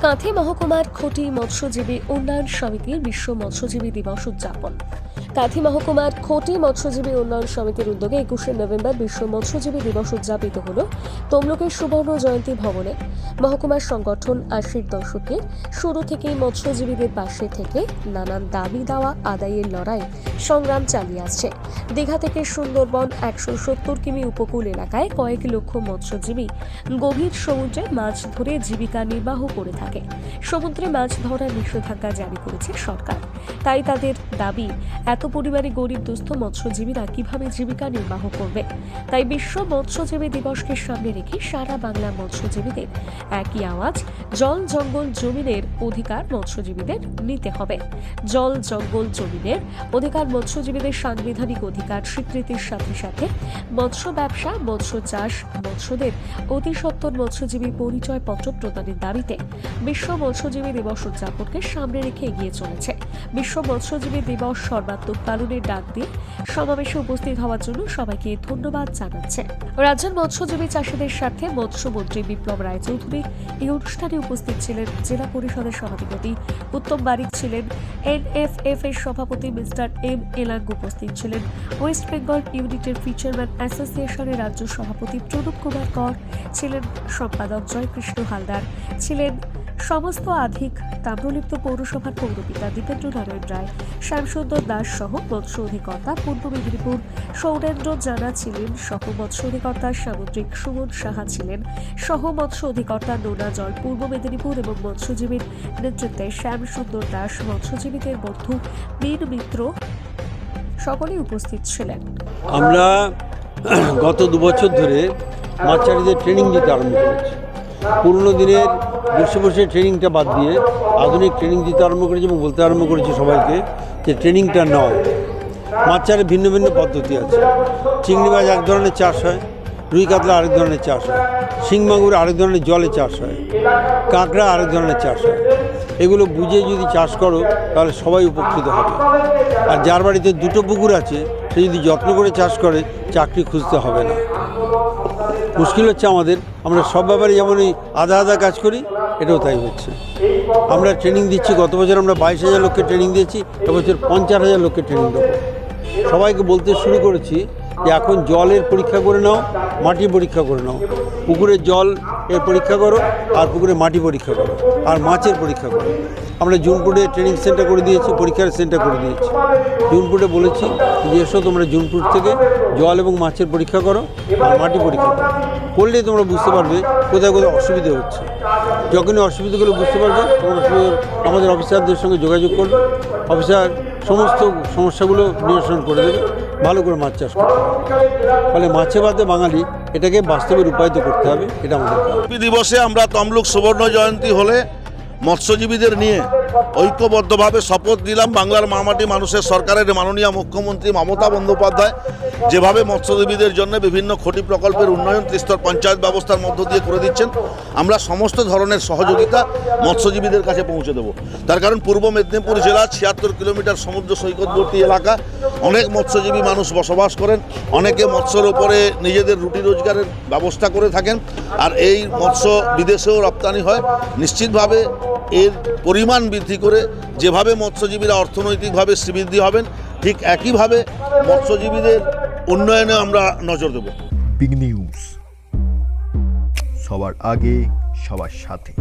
কাঁথি মহকুমার খোটি মৎস্যজীবী উন্নয়ন সমিতির বিশ্ব মৎস্যজীবী দিবস উদযাপন। কাঁথি মহকুমার খোটি মৎস্যজীবী উন্নয়ন সমিতির উদ্যোগে 21শে নভেম্বর বিশ্ব মৎস্যজীবী দিবস উদযাপিত হল তমলুকের সুবর্ণ জয়ন্তী ভবনে। মহকুমার সংগঠন 80-র দশকের শুরু থেকেই মৎস্যজীবীদের পাশে থেকে নানান দাবি দাওয়া আদায়ের লড়াই সংগ্রাম চালিয়ে আসছে। দীঘা থেকে সুন্দরবন 170 কিমি উপকূল এলাকায় কয়েক লক্ষ মৎস্যজীবী গভীর সমুদ্রে মাছ ধরে জীবিকা নির্বাহ করে থাকে। সমুদ্রে মাছ ধরার নিষেধাজ্ঞা জারি করেছে সরকার। তাই তাদের দাবি, এত পরিবারে গরিব দুস্থ মৎস্যজীবীরা কিভাবে জীবিকা নির্বাহ করবে। তাই বিশ্ব মৎস্যজীবী দিবসকে সামনে রেখে সারা বাংলা মৎস্যজীবীদের একই আওয়াজ, জল জঙ্গল জমিনের অধিকার মৎস্যজীবীদের নিতে হবে। জল জঙ্গল জমিনের অধিকার মৎস্যজীবীদের সাংবিধানিক অধিকার স্বীকৃতির সাথে সাথে মৎস্য ব্যবসা, মৎস্য চাষ, মৎস্যদের অতি সত্বর মৎস্যজীবী পরিচয় পত্র প্রদানের দাবিতে বিশ্ব মৎস্যজীবী দিবস উদযাপনকে সামনে রেখে এগিয়ে চলেছে। বিশ্ব মৎস্যজীবী দিবস সর্বাত্মক পালনের ডাক দিয়ে সমাবেশে উপস্থিত হওয়ার জন্য সবাইকে ধন্যবাদ জানাচ্ছে। রাজ্যের মৎস্যজীবী চাষীদের স্বার্থে মৎস্যমন্ত্রী বিপ্লব রায়চৌধুরী এই অনুষ্ঠানে উপস্থিত ছিলেন। জেলা পরিষদের সভাধিপতি উত্তম বারিক ছিলেন। NFF এর সভাপতি মিস্টার M এলাঙ্গ উপস্থিত ছিলেন। ওয়েস্ট বেঙ্গল ইউনিটের ফিচারম্যান অ্যাসোসিয়েশনের রাজ্য সভাপতি প্রণব কুমার কর ছিলেন। সম্পাদক জয়কৃষ্ণ হালদার ছিলেন। সমস্ত আধিক তাম্রলিপ্ত পৌরসভার পৌরপিতা দীপেন্দ্র নারায়ণ রায়, শ্যামসুন্দর দাস সহ মৎস্য অধিকর্তা পূর্ব মেদিনীপুর সৌরেন্দ্র জানা ছিলেন। সহ মৎস্য অধিকর্তা সামুদ্রিক সুমন সাহা ছিলেন। সহ মৎস্য অধিকর্তা নোনা জল পূর্ব মেদিনীপুর এবং মৎস্যজীবীর নেতৃত্বে শ্যামসুন্দর দাস, মৎস্যজীবীদের বন্ধু বীর মিত্র সকলেই উপস্থিত ছিলেন। আমরা গত 2 বছর ধরে মাছচাষীদের ট্রেনিং দিতে আরম্ভ করেছি। পুরনো দিনের বসে বসে ট্রেনিংটা বাদ দিয়ে আধুনিক ট্রেনিং দিতে আরম্ভ করেছি এবং বলতে আরম্ভ করেছি সবাইকে যে ট্রেনিংটা নাও। মাছ চাষের ভিন্ন ভিন্ন পদ্ধতি আছে। চিংড়ি মাছ এক ধরনের চাষ হয়, রুই কাতলা আরেক ধরনের চাষ হয়, শিং মাগুর আরেক ধরনের জলে চাষ হয়, কাঁকড়া আরেক ধরনের চাষ হয়। এগুলো বুঝে যদি চাষ করো তাহলে সবাই উপকৃত হবে। আর যার বাড়িতে 2টো পুকুর আছে সে যদি যত্ন করে চাষ করে চাকরি খুঁজতে হবে না। মুশকিল হচ্ছে আমরা সব ব্যাপারে যেমন এই আধা আধা কাজ করি, এটাও তাই হচ্ছে। আমরা ট্রেনিং দিচ্ছি, গত বছর আমরা 22,000 লোককে ট্রেনিং দিয়েছি, এবছর 50,000 লোককে ট্রেনিং দেবো। সবাইকে বলতে শুরু করেছি যে এখন জলের পরীক্ষা করে নাও, মাটির পরীক্ষা করে নাও। পুকুরের জল এর পরীক্ষা করো, আর পুকুরে মাটি পরীক্ষা করো, আর মাছের পরীক্ষা করো। আমরা জুনপুরে ট্রেনিং সেন্টার করে দিয়েছি, পরীক্ষার সেন্টার করে দিয়েছি। জুনপুরে বলেছি যে এসো তোমরা জুনপুর থেকে জল এবং মাছের পরীক্ষা করো আর মাটি পরীক্ষা করো। করলেই তোমরা বুঝতে পারবে কোথায় কোথায় অসুবিধা হচ্ছে। যখনই অসুবিধাগুলো বুঝতে পারবে তোমরা আমাদের অফিসারদের সঙ্গে যোগাযোগ করবে। অফিসার সমস্ত সমস্যাগুলো নিরসন করে দেবে, ভালো করে মাছ চাষ করবে। ফলে মাছে ভাতে বাঙালি এটাকে বাস্তবে রূপায়িত করতে হবে, এটা আমাদের কাজ। দিবসে আমরা তমলুক সুবর্ণ জয়ন্তী হলে মৎস্যজীবীদের নিয়ে ঐক্যবদ্ধভাবে শপথ দিলাম। বাংলার মামাটি মানুষের সরকারের মাননীয় মুখ্যমন্ত্রী মমতা বন্দ্যোপাধ্যায় যেভাবে মৎস্যজীবীদের জন্য বিভিন্ন খটি প্রকল্পের উন্নয়ন ত্রিস্তর পঞ্চায়েত ব্যবস্থার মধ্য দিয়ে করে দিচ্ছেন, আমরা সমস্ত ধরনের সহযোগিতা মৎস্যজীবীদের কাছে পৌঁছে দেব। তার কারণ পূর্ব মেদিনীপুর জেলার 76 কিলোমিটার সমুদ্র সৈকতবর্তী এলাকা, অনেক মৎস্যজীবী মানুষ বসবাস করেন। অনেকে মৎস্যের ওপরে নিজেদের রুটি রোজগারের ব্যবস্থা করে থাকেন, আর এই মৎস্য বিদেশেও রপ্তানি হয়। নিশ্চিতভাবে এর পরিমাণ বৃদ্ধি করে যেভাবে মৎস্যজীবীরা অর্থনৈতিকভাবে শ্রীবৃদ্ধি হবেন, ঠিক একইভাবে মৎস্যজীবীদের উন্নয়নে আমরা নজর দেব। বিগ নিউজ, সবার আগে সবার সাথে।